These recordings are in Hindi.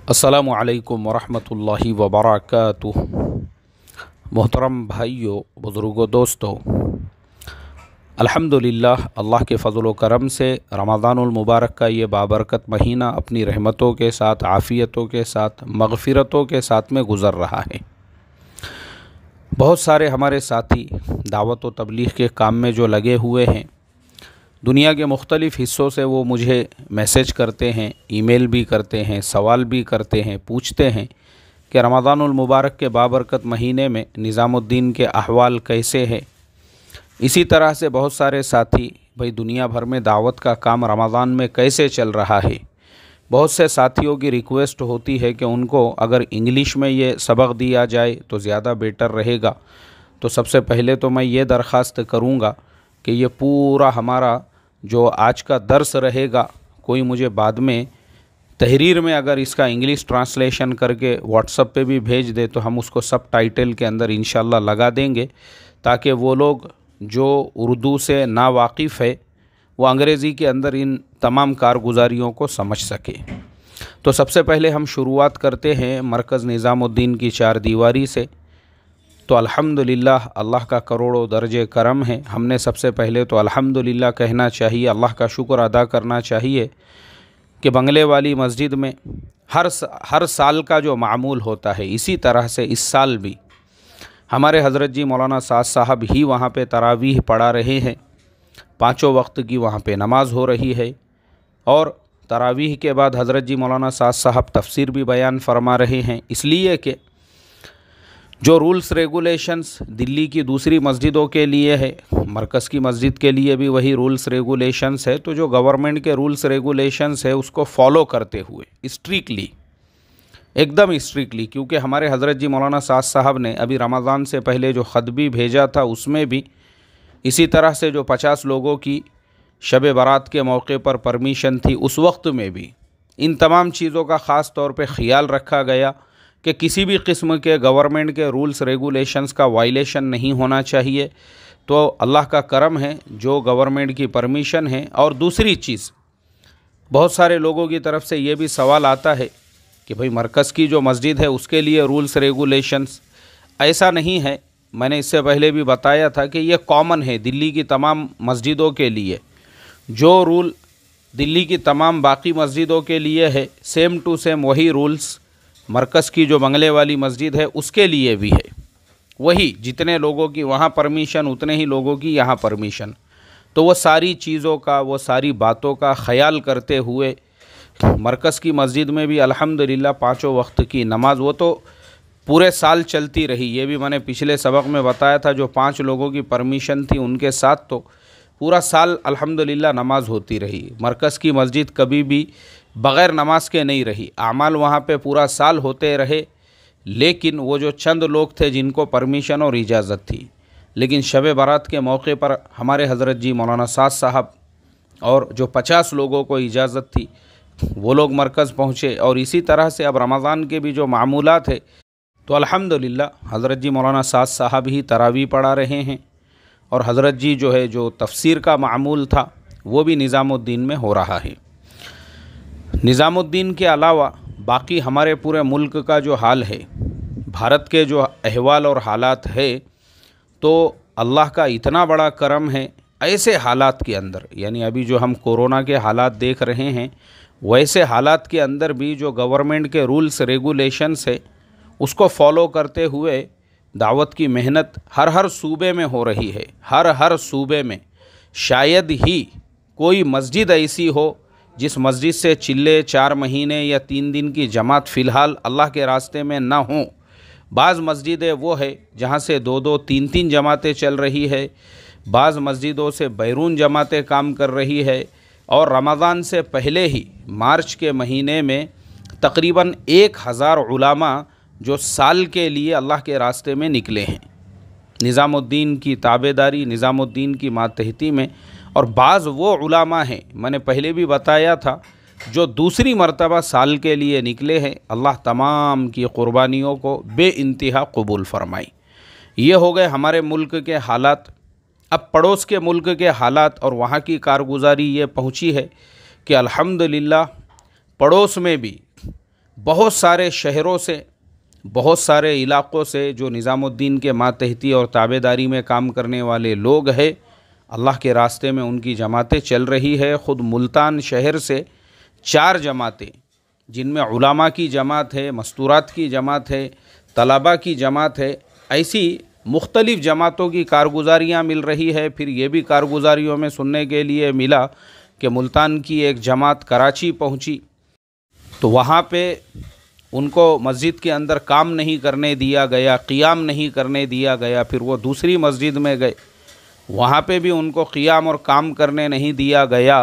अस्सलामु अलैकुम वरहमतुल्लाहि वबरकातुह। मोहतरम भाइयों, बुज़ुर्गों, दोस्तों, अल्हम्दुलिल्लाह अल्लाह के फ़ज़ल व करम से रमज़ानुल मुबारक का ये बाबरकत महीना अपनी रहमतों के साथ, आफ़ियतों के साथ, मग़फ़िरतों के साथ में गुज़र रहा है। बहुत सारे हमारे साथी दावत व तबलीग़ के काम में जो लगे हुए हैं, दुनिया के मुख्तलिफ़ हिस्सों से वो मुझे मैसेज करते हैं, ईमेल भी करते हैं, सवाल भी करते हैं, पूछते हैं कि रमज़ानुल मुबारक के बाबरकत महीने में निज़ामुद्दीन के अहवाल कैसे हैं। इसी तरह से बहुत सारे साथी भाई दुनिया भर में दावत का काम रमज़ान में कैसे चल रहा है। बहुत से साथियों की रिक्वेस्ट होती है कि उनको अगर इंग्लिश में ये सबक दिया जाए तो ज़्यादा बेटर रहेगा। तो सबसे पहले तो मैं ये दरख्वास्त करूँगा कि ये पूरा हमारा जो आज का दर्स रहेगा, कोई मुझे बाद में तहरीर में अगर इसका इंग्लिश ट्रांसलेशन करके व्हाट्सएप पे भी भेज दे तो हम उसको सब टाइटल के अंदर इंशाल्लाह लगा देंगे, ताकि वो लोग जो उर्दू से ना वाकिफ़ है वो अंग्रेज़ी के अंदर इन तमाम कारगुजारियों को समझ सके। तो सबसे पहले हम शुरुआत करते हैं मरकज़ निज़ामुद्दीन की चार दीवारी से। तो अल्हम्दुलिल्लाह अल्लाह का करोड़ों दर्जे करम है। हमने सबसे पहले तो अल्हम्दुलिल्लाह कहना चाहिए, अल्लाह का शुक्र अदा करना चाहिए कि बंगले वाली मस्जिद में हर साल का जो मामूल होता है, इसी तरह से इस साल भी हमारे हज़रत जी मौलाना साद साहब ही वहाँ पे तरावीह पढ़ा रहे हैं। पाँचों वक्त की वहाँ पे नमाज हो रही है और तरावीह के बाद हज़रत जी मौलाना साद साहब तफसीर भी बयान फरमा रहे हैं। इसलिए कि जो रूल्स रेगुलेशंस दिल्ली की दूसरी मस्जिदों के लिए है, मरकज़ की मस्जिद के लिए भी वही रूल्स रेगुलेशंस है। तो जो गवर्नमेंट के रूल्स रेगुलेशंस है उसको फॉलो करते हुए स्ट्रिक्टली, एकदम स्ट्रिक्टली, क्योंकि हमारे हज़रत जी मौलाना साद साहब ने अभी रमज़ान से पहले जो ख़त भी भेजा था उसमें भी इसी तरह से जो 50 लोगों की शब बारात के मौके पर परमिशन थी, उस वक्त में भी इन तमाम चीज़ों का ख़ास तौर पे ख़्याल रखा गया कि किसी भी किस्म के गवर्नमेंट के रूल्स रेगुलेशंस का वायलेशन नहीं होना चाहिए। तो अल्लाह का करम है जो गवर्नमेंट की परमिशन है। और दूसरी चीज़, बहुत सारे लोगों की तरफ से ये भी सवाल आता है कि भाई मरकज़ की जो मस्जिद है उसके लिए रूल्स रेगुलेशंस, ऐसा नहीं है। मैंने इससे पहले भी बताया था कि ये कॉमन है दिल्ली की तमाम मस्जिदों के लिए। जो रूल दिल्ली की तमाम बाकी मस्जिदों के लिए है, सेम टू सेम वही रूल्स मरकज़ की जो बंगले वाली मस्जिद है उसके लिए भी है। वही जितने लोगों की वहाँ परमिशन उतने ही लोगों की यहाँ परमिशन। तो वो सारी चीज़ों का, वो सारी बातों का ख्याल करते हुए मरकज़ की मस्जिद में भी अल्हम्दुलिल्लाह पाँचों वक्त की नमाज वो तो पूरे साल चलती रही। ये भी मैंने पिछले सबक में बताया था, जो 5 लोगों की परमिशन थी उनके साथ तो पूरा साल अल्हम्दुलिल्लाह नमाज होती रही। मरकज़ की मस्जिद कभी भी बग़ैर नमाज के नहीं रही। आमाल वहाँ पे पूरा साल होते रहे, लेकिन वो जो चंद लोग थे जिनको परमिशन और इजाज़त थी, लेकिन शब बारात के मौके पर हमारे हज़रत जी मौलाना साद साहब और जो 50 लोगों को इजाज़त थी वो लोग मरकज़ पहुँचे। और इसी तरह से अब रमज़ान के भी जो मामूलात है तो अल्हम्दुलिल्लाह हज़रत जी मौलाना साद साहब ही तरावी पढ़ा रहे हैं और हज़रत जी जो है जो तफसीर का मामूल था वो भी निज़ामुद्दीन में हो रहा है। निज़ामुद्दीन के अलावा बाकी हमारे पूरे मुल्क का जो हाल है, भारत के जो अहवाल और हालात है, तो अल्लाह का इतना बड़ा करम है ऐसे हालात के अंदर, यानी अभी जो हम कोरोना के हालात देख रहे हैं वैसे हालात के अंदर भी जो गवर्नमेंट के रूल्स रेगुलेशंस है उसको फॉलो करते हुए दावत की मेहनत हर सूबे में हो रही है। हर सूबे में शायद ही कोई मस्जिद ऐसी हो जिस मस्जिद से चिल्ले 4 महीने या 3 दिन की जमात फ़िलहाल अल्लाह के रास्ते में ना हो। बाज़ मस्जिदें वो है जहाँ से 2-2, 3-3 जमातें चल रही है। बाज़ मस्जिदों से बैरून जमातें काम कर रही है। और रमज़ान से पहले ही मार्च के महीने में तकरीबन 1000 उलामा जो साल के लिए अल्लाह के रास्ते में निकले हैं, निज़ामुद्दीन की ताबेदारी, निज़ामुद्दीन की मातहती में। और बाज़ वो उलामा हैं, मैंने पहले भी बताया था, जो दूसरी मर्तबा साल के लिए निकले हैं। अल्लाह तमाम की क़ुरबानियों को बेइंतहा कबूल फ़रमाई। ये हो गए हमारे मुल्क के हालात। अब पड़ोस के मुल्क के हालात और वहाँ की कारगुजारी ये पहुँची है कि अल्हम्दुलिल्लाह पड़ोस में भी बहुत सारे शहरों से, बहुत सारे इलाक़ों से जो निज़ामुद्दीन के मातहती और ताबेदारी में काम करने वाले लोग हैं, अल्लाह के रास्ते में उनकी जमातें चल रही है। ख़ुद मुल्तान शहर से 4 जमातें, जिनमें उलमा की जमात है, मस्तूरात की जमात है, तलबा की जमात है, ऐसी मुख्तलिफ़ जमातों की कारगुजारियाँ मिल रही है। फिर ये भी कारगुजारियों में सुनने के लिए मिला कि मुल्तान की एक जमात कराची पहुँची, तो वहाँ पे उनको मस्जिद के अंदर काम नहीं करने दिया गया, क़ियाम नहीं करने दिया गया। फिर वो दूसरी मस्जिद में गए, वहाँ पे भी उनको क़ियाम और काम करने नहीं दिया गया।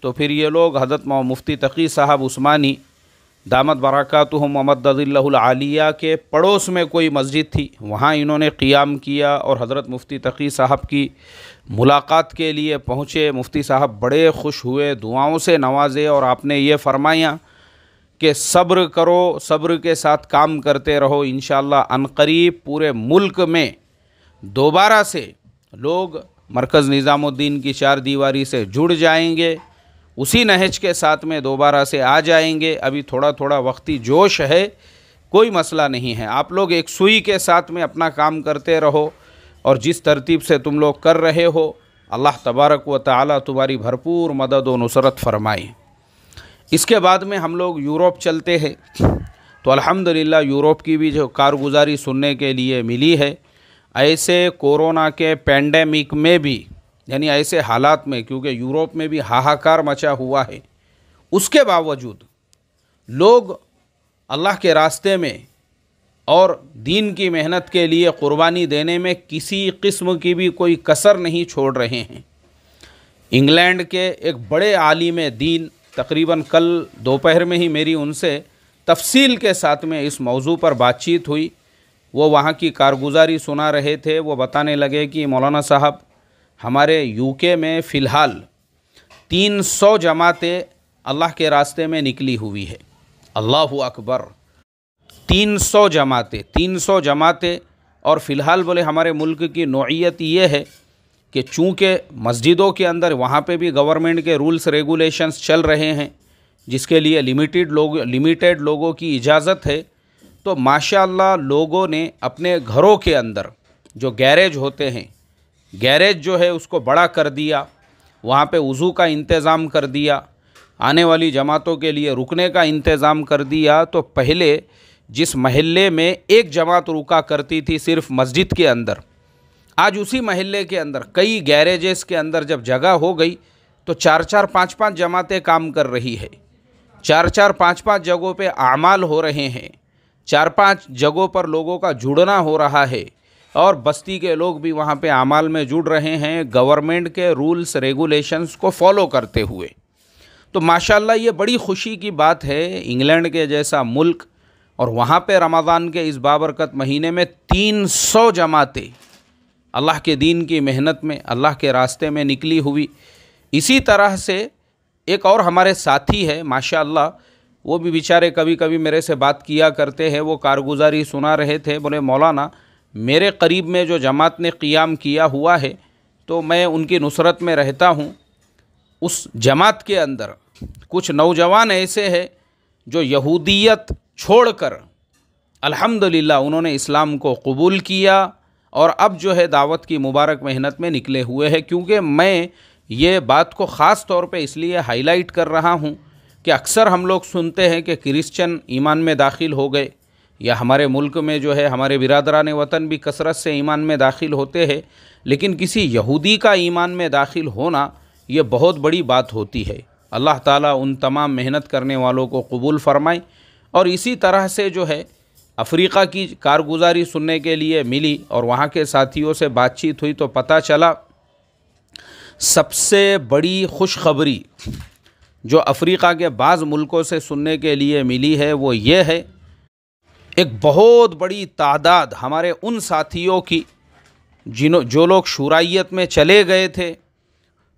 तो फिर ये लोग हज़रत मुफ्ती तक़ी साहब उस्मानी दामत बरकातुहुम व मद्ददिल्लाहुल आलिया के पड़ोस में कोई मस्जिद थी, वहाँ इन्होंने क़ियाम किया और हज़रत मुफ्ती तक़ी साहब की मुलाकात के लिए पहुँचे। मुफ्ती साहब बड़े खुश हुए, दुआओं से नवाजे और आपने ये फ़रमाया कि सब्र करो, सब्र के साथ काम करते रहो, इंशाअल्लाह अनक़रीब पूरे मुल्क में दोबारा से लोग मरकज़ निज़ामुद्दीन की 4 दीवारी से जुड़ जाएंगे, उसी नहज के साथ में दोबारा से आ जाएंगे। अभी थोड़ा थोड़ा वक्ती जोश है, कोई मसला नहीं है। आप लोग एक सुई के साथ में अपना काम करते रहो और जिस तरतीब से तुम लोग कर रहे हो, अल्लाह तबारक व तआला तुम्हारी भरपूर मदद व नुसरत फ़रमाए। इसके बाद में हम लोग यूरोप चलते हैं, तो अल्हम्दुलिल्लाह यूरोप की भी जो कारगुजारी सुनने के लिए मिली है। ऐसे कोरोना के पेंडेमिक में भी, यानी ऐसे हालात में, क्योंकि यूरोप में भी हाहाकार मचा हुआ है, उसके बावजूद लोग अल्लाह के रास्ते में और दीन की मेहनत के लिए क़ुरबानी देने में किसी किस्म की भी कोई कसर नहीं छोड़ रहे हैं। इंग्लैंड के एक बड़े आलिम दीन, तकरीबन कल दोपहर में ही मेरी उनसे तफसील के साथ में इस मौजू पर बातचीत हुई। वो वहाँ की कारगुजारी सुना रहे थे। वो बताने लगे कि मौलाना साहब, हमारे यूके में फ़िलहाल 300 जमातें अल्लाह के रास्ते में निकली हुई है। अल्लाहु अकबर, 300 जमातें। और फ़िलहाल बोले हमारे मुल्क की नौइयत ये है कि चूँकि मस्जिदों के अंदर वहाँ पे भी गवर्नमेंट के रूल्स रेगुलेशंस चल रहे हैं, जिसके लिए लिमिटेड लोगों की इजाज़त है, तो माशाअल्लाह लोगों ने अपने घरों के अंदर जो गैरेज होते हैं, गैरेज जो है उसको बड़ा कर दिया, वहाँ पे वज़ू का इंतज़ाम कर दिया, आने वाली जमातों के लिए रुकने का इंतज़ाम कर दिया। तो पहले जिस महल्ले में एक जमात रुका करती थी सिर्फ़ मस्जिद के अंदर, आज उसी महल्ले के अंदर कई गैरेजेस के अंदर जब जगह हो गई तो 4-4, 5-5 जमातें काम कर रही है। 4-4, 5-5 जगहों पे आमाल हो रहे हैं, 4-5 जगहों पर लोगों का जुड़ना हो रहा है और बस्ती के लोग भी वहाँ पे आमाल में जुड़ रहे हैं, गवर्नमेंट के रूल्स रेगुलेशंस को फॉलो करते हुए। तो माशाअल्लाह ये बड़ी खुशी की बात है, इंग्लैंड के जैसा मुल्क, और वहाँ पे रमज़ान के इस बाबरकत महीने में 300 जमातें अल्लाह के दीन की मेहनत में, अल्लाह के रास्ते में निकली हुई। इसी तरह से एक और हमारे साथी है माशाअल्लाह, वो भी बेचारे कभी कभी मेरे से बात किया करते हैं। वो कारगुजारी सुना रहे थे, बोले मौलाना मेरे करीब में जो जमात ने क़ियाम किया हुआ है तो मैं उनकी नुसरत में रहता हूँ। उस जमात के अंदर कुछ नौजवान ऐसे हैं जो यहूदियत छोड़कर अल्हम्दुलिल्लाह उन्होंने इस्लाम को कबूल किया और अब जो है दावत की मुबारक मेहनत में निकले हुए हैं। क्योंकि मैं ये बात को ख़ास तौर पे इसलिए हाईलाइट कर रहा हूँ कि अक्सर हम लोग सुनते हैं कि क्रिश्चियन ईमान में दाखिल हो गए, या हमारे मुल्क में जो है हमारे बिरादरान वतन भी कसरत से ईमान में दाखिल होते हैं, लेकिन किसी यहूदी का ईमान में दाखिल होना ये बहुत बड़ी बात होती है। अल्लाह ताला उन तमाम मेहनत करने वालों को कबूल फ़रमाए। और इसी तरह से जो है अफ़रीक़ा की कारगुजारी सुनने के लिए मिली और वहाँ के साथियों से बातचीत हुई तो पता चला सबसे बड़ी खुशखबरी जो अफ़रीक़ा के बाज़ मुल्कों से सुनने के लिए मिली है वो ये है, एक बहुत बड़ी तादाद हमारे उन साथियों की जो लोग शुराइयत में चले गए थे,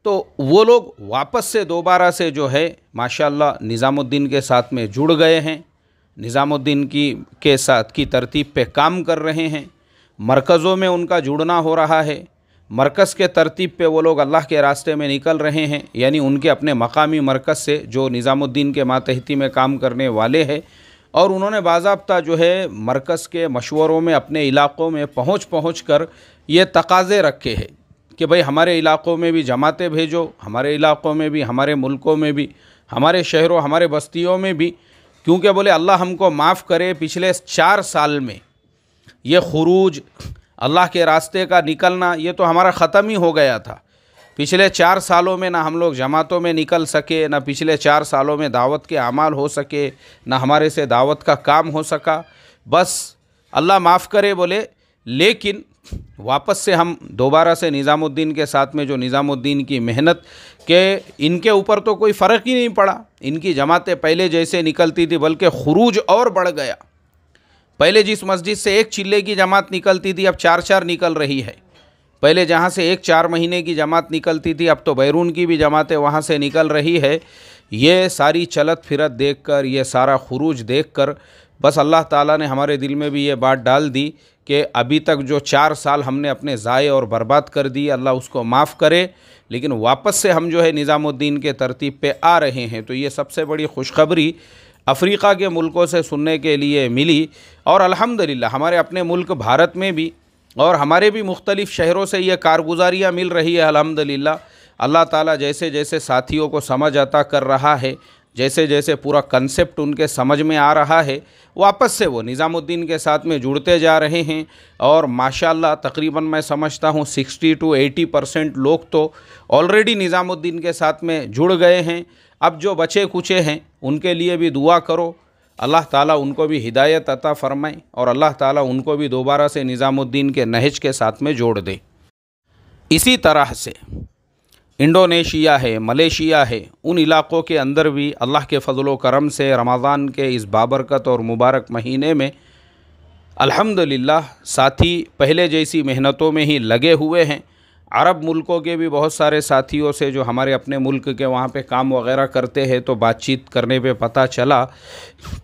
तो वो लोग वापस से दोबारा से जो है माशाअल्लाह निज़ामुद्दीन के साथ में जुड़ गए हैं, निज़ामुद्दीन के साथ की तरतीब पे काम कर रहे हैं। मरकज़ों में उनका जुड़ना हो रहा है, मरकज़ के तरतीब पे वो लोग अल्लाह के रास्ते में निकल रहे हैं, यानी उनके अपने मकामी मरकज़ से जो निज़ामुद्दीन के मातहती में काम करने वाले हैं और उन्होंने बाज़ाब्ता जो है मरकज़ के मशवरों में अपने इलाक़ों में पहुँच कर ये तकाज़े रखे हैं कि भाई हमारे इलाक़ों में भी जमातें भेजो, हमारे इलाक़ों में भी, हमारे मुल्कों में भी, हमारे शहरों, हमारे बस्तियों में भी, क्योंकि बोले अल्लाह हमको माफ़ करे, पिछले 4 साल में ये खुरूज, अल्लाह के रास्ते का निकलना, ये तो हमारा ख़त्म ही हो गया था। पिछले 4 सालों में ना हम लोग जमातों में निकल सके, ना पिछले 4 सालों में दावत के अमाल हो सके, ना हमारे से दावत का काम हो सका। बस अल्लाह माफ़ करे बोले, लेकिन वापस से हम दोबारा से निज़ामुद्दीन के साथ में, जो निज़ामुद्दीन की मेहनत के, इनके ऊपर तो कोई फ़र्क ही नहीं पड़ा। इनकी जमातें पहले जैसे निकलती थी, बल्कि खुरूज और बढ़ गया। पहले जिस मस्जिद से एक चिल्ले की जमात निकलती थी, अब 4-4 निकल रही है। पहले जहाँ से एक 4 महीने की जमात निकलती थी, अब तो बैरून की भी जमातें वहाँ से निकल रही है। ये सारी चलत फिरत देखकर, ये सारा खुरूज देखकर बस अल्लाह ताला ने हमारे दिल में भी ये बात डाल दी कि अभी तक जो 4 साल हमने अपने ज़ाये और बर्बाद कर दिए, अल्लाह उसको माफ़ करे, लेकिन वापस से हम जो है निज़ामुद्दीन के तरतीब पे आ रहे हैं। तो ये सबसे बड़ी खुशखबरी अफ़्रीका के मुल्कों से सुनने के लिए मिली। और अल्हम्दुलिल्लाह हमारे अपने मुल्क भारत में भी और हमारे भी मुख्तलिफ़ शहरों से ये कारगुजारियाँ मिल रही है। अल्हम्दुलिल्लाह अल्लाह ताला जैसे जैसे साथियों को समझ अता कर रहा है, जैसे जैसे पूरा कंसेप्ट उनके समझ में आ रहा है, वापस से वो निज़ामुद्दीन के साथ में जुड़ते जा रहे हैं। और माशाअल्लाह तकरीबन मैं समझता हूँ 60 to 80% लोग तो ऑलरेडी निज़ामुद्दीन के साथ में जुड़ गए हैं। अब जो बचे कुचे हैं उनके लिए भी दुआ करो, अल्लाह ताला उनको भी हिदायत अता फ़रमाए और अल्लाह ताला उनको भी दोबारा से निज़ामुद्दीन के नहज के साथ में जोड़ दे। इसी तरह से इंडोनेशिया है, मलेशिया है, उन इलाक़ों के अंदर भी अल्लाह के फ़ज़ल व करम से रमज़ान के इस बाबरकत और मुबारक महीने में अल्हम्दुलिल्लाह साथी पहले जैसी मेहनतों में ही लगे हुए हैं। अरब मुल्कों के भी बहुत सारे साथियों से जो हमारे अपने मुल्क के वहाँ पे काम वग़ैरह करते हैं, तो बातचीत करने पे पता चला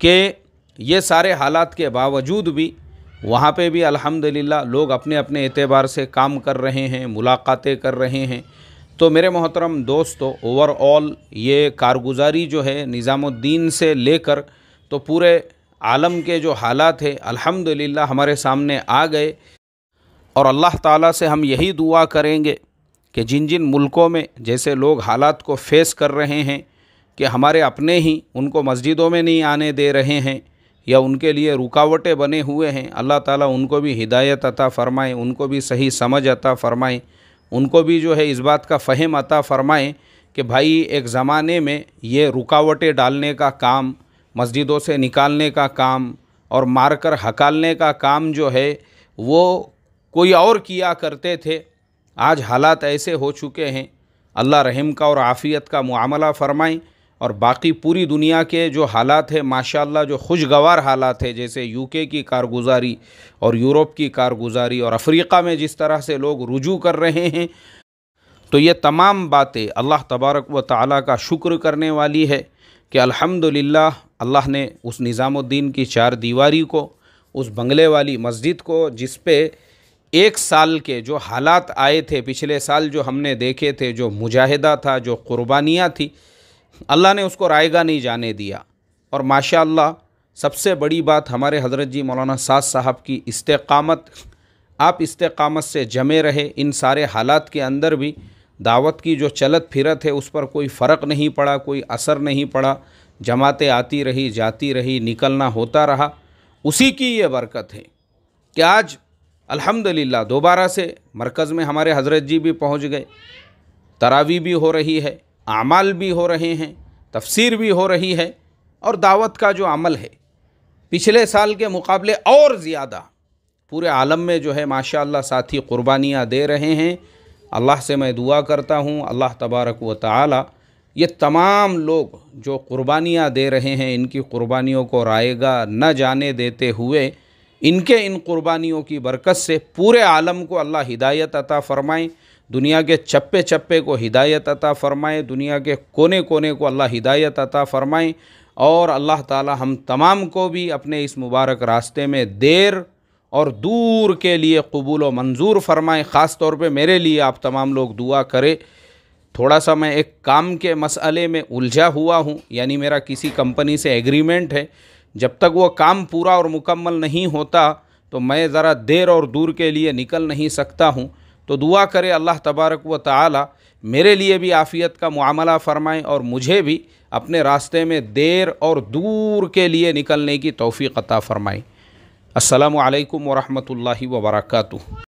कि ये सारे हालात के बावजूद भी वहाँ पे भी अल्हम्दुलिल्लाह लोग अपने अपने एतबार से काम कर रहे हैं, मुलाकातें कर रहे हैं। तो मेरे मोहतरम दोस्तों, ओवरऑल ये कारगुजारी जो है निज़ामुद्दीन से लेकर तो पूरे आलम के जो हालात है अल्हम्दुलिल्लाह हमारे सामने आ गए। और अल्लाह ताला से हम यही दुआ करेंगे कि जिन जिन मुल्कों में जैसे लोग हालात को फेस कर रहे हैं कि हमारे अपने ही उनको मस्जिदों में नहीं आने दे रहे हैं या उनके लिए रुकावटें बने हुए हैं, अल्लाह ताला उनको भी हिदायत अता फ़रमाए, उनको भी सही समझ अता फ़रमाए, उनको भी जो है इस बात का फ़हम अता फ़रमाएँ कि भाई एक ज़माने में ये रुकावटें डालने का काम, मस्जिदों से निकालने का काम और मारकर हकालने का काम जो है वो कोई और किया करते थे। आज हालात ऐसे हो चुके हैं, अल्लाह रहम का और आफ़ियत का मुआमला फ़रमाएँ। और बाकी पूरी दुनिया के जो हालात है माशाअल्लाह जो खुशगवार हालात है, जैसे यूके की कारगुजारी और यूरोप की कारगुजारी और अफ़्रीका में जिस तरह से लोग रुजू कर रहे हैं, तो ये तमाम बातें अल्लाह तबारक व तआला का शुक्र करने वाली है कि अल्हम्दुलिल्लाह अल्लाह ने उस निज़ामुद्दीन की 4 दीवारी को, उस बंगले वाली मस्जिद को, जिस पे 1 साल के जो हालात आए थे, पिछले साल जो हमने देखे थे, जो मुजाहिदा था, जो क़ुरबानियाँ थी, अल्लाह ने उसको रायगा नहीं जाने दिया। और माशाअल्लाह सबसे बड़ी बात हमारे हज़रत जी मौलाना साद साहब की इस्तेक़ामत, आप इस्तेक़ामत से जमे रहे। इन सारे हालात के अंदर भी दावत की जो चलत फिरत है उस पर कोई फ़र्क नहीं पड़ा, कोई असर नहीं पड़ा। जमातें आती रही, जाती रही, निकलना होता रहा। उसी की ये बरकत है कि आज अल्हम्दुलिल्लाह दोबारा से मरकज़ में हमारे हज़रत जी भी पहुँच गए, तरावी भी हो रही है, आमाल भी हो रहे हैं, तफसीर भी हो रही है। और दावत का जो अमल है पिछले साल के मुकाबले और ज़्यादा पूरे आलम में जो है माशाअल्लाह साथी क़ुरबानियाँ दे रहे हैं। अल्लाह से मैं दुआ करता हूँ अल्लाह तबारक व तआला ये तमाम लोग जो क़ुरबानियाँ दे रहे हैं, इनकी क़ुरबानियों को रायगा न जाने देते हुए, इनके इन क़ुरबानियों की बरकत से पूरे आलम को अल्लाह हिदायत अता फ़रमाए, दुनिया के चप्पे चप्पे को हिदायत अता फ़रमाए, दुनिया के कोने कोने को अल्लाह हिदायत अता फ़रमाए। और अल्लाह ताला हम तमाम को भी अपने इस मुबारक रास्ते में देर और दूर के लिए कबूल व मंजूर फ़रमाए। ख़ास तौर पे मेरे लिए आप तमाम लोग दुआ करें। थोड़ा सा मैं एक काम के मसले में उलझा हुआ हूँ, यानी मेरा किसी कंपनी से एग्रीमेंट है जब तक वो काम पूरा और मुकम्मल नहीं होता तो मैं ज़रा देर और दूर के लिए निकल नहीं सकता हूँ। तो दुआ करे अल्लाह तबारक व तआला मेरे लिए भी आफ़ियत का मुआमला फ़रमाएँ और मुझे भी अपने रास्ते में देर और दूर के लिए निकलने की तौफ़ीक़ अता फ़रमाएँ। अस्सलामु अलैकुम व रहमतुल्लाहि व बरकातुहू।